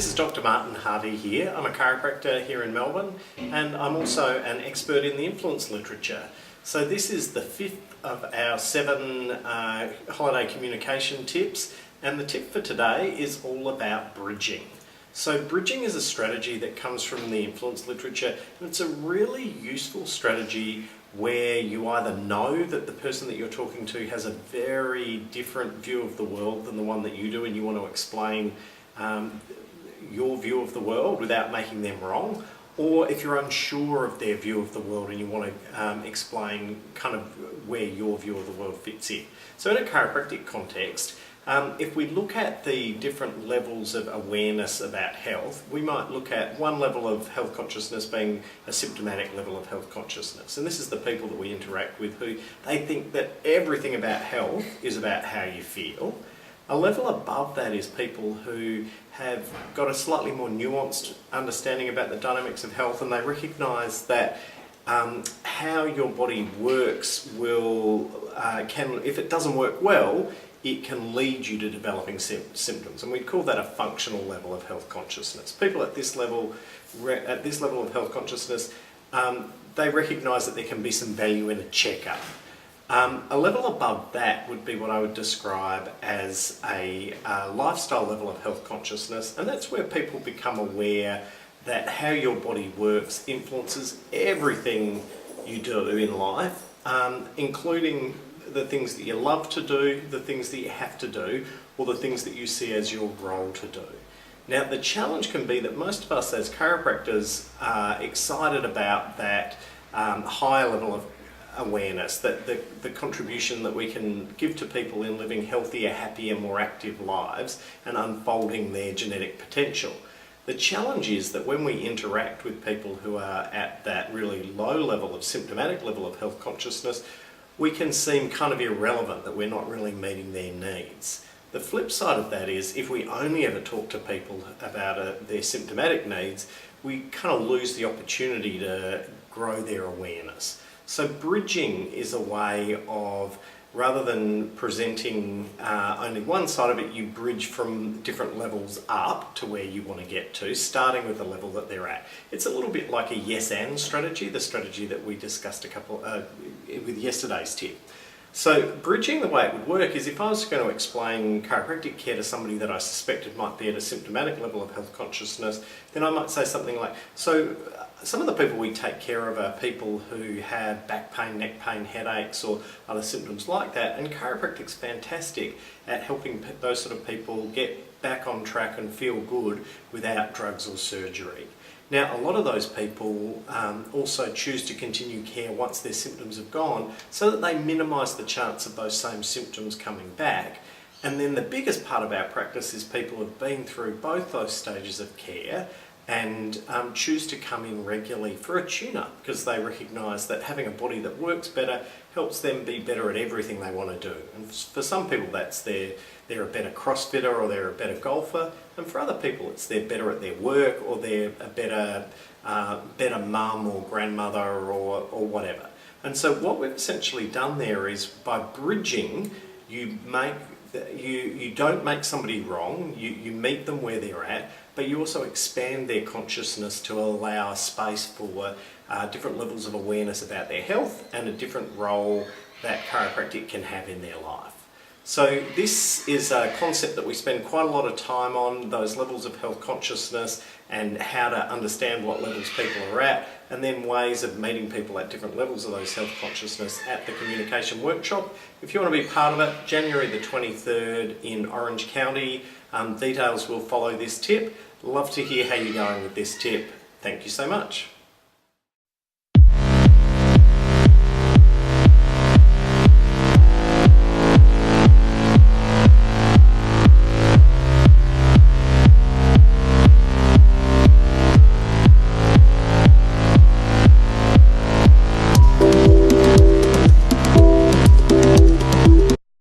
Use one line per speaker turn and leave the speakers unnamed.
This is Dr. Martin Harvey here. I'm a chiropractor here in Melbourne, and I'm also an expert in the influence literature. So this is the fifth of our 7 holiday communication tips, and the tip for today is all about bridging. So bridging is a strategy that comes from the influence literature, and it's a really useful strategy where you either know that the person that you're talking to has a very different view of the world than the one that you do, and you want to explain your view of the world without making them wrong, or if you're unsure of their view of the world and you want to explain kind of where your view of the world fits in. So in a chiropractic context, if we look at the different levels of awareness about health, we might look at one level of health consciousness being a symptomatic level of health consciousness. And this is the people that we interact with who they think that everything about health is about how you feel. A level above that is people who have got a slightly more nuanced understanding about the dynamics of health, and they recognise that how your body works if it doesn't work well, it can lead you to developing symptoms, and we'd call that a functional level of health consciousness. People at this level of health consciousness, they recognise that there can be some value in a checkup. A level above that would be what I would describe as a lifestyle level of health consciousness, and that's where people become aware that how your body works influences everything you do in life, including the things that you love to do, the things that you have to do, or the things that you see as your role to do. Now, the challenge can be that most of us as chiropractors are excited about that higher level of awareness, that the contribution that we can give to people in living healthier, happier, more active lives and unfolding their genetic potential. The challenge is that when we interact with people who are at that really low level of symptomatic level of health consciousness, we can seem kind of irrelevant, that we're not really meeting their needs. The flip side of that is if we only ever talk to people about their symptomatic needs, we kind of lose the opportunity to grow their awareness. So bridging is a way of, rather than presenting only one side of it, you bridge from different levels up to where you want to get to, starting with the level that they're at. It's a little bit like a yes-and strategy, the strategy that we discussed with yesterday's tip. So bridging, the way it would work is if I was going to explain chiropractic care to somebody that I suspected might be at a symptomatic level of health consciousness, then I might say something like, so some of the people we take care of are people who have back pain, neck pain, headaches, or other symptoms like that, and chiropractic's fantastic at helping those sort of people get back on track and feel good without drugs or surgery. Now, a lot of those people also choose to continue care once their symptoms have gone, so that they minimise the chance of those same symptoms coming back. And then the biggest part of our practice is people who have been through both those stages of care and choose to come in regularly for a tune-up, because they recognise that having a body that works better helps them be better at everything they want to do. And for some people that's they're a better crossfitter, or they're a better golfer, and for other people it's they're better at their work, or they're a better mum or grandmother or whatever. And so what we've essentially done there is, by bridging, you don't make somebody wrong, you meet them where they're at, but you also expand their consciousness to allow a space for different levels of awareness about their health and a different role that chiropractic can have in their life. So this is a concept that we spend quite a lot of time on, those levels of health consciousness and how to understand what levels people are at, and then ways of meeting people at different levels of those health consciousness at the communication workshop. If you want to be part of it, January the 23rd in Orange County. Details will follow this tip. Love to hear how you're going with this tip. Thank you so much.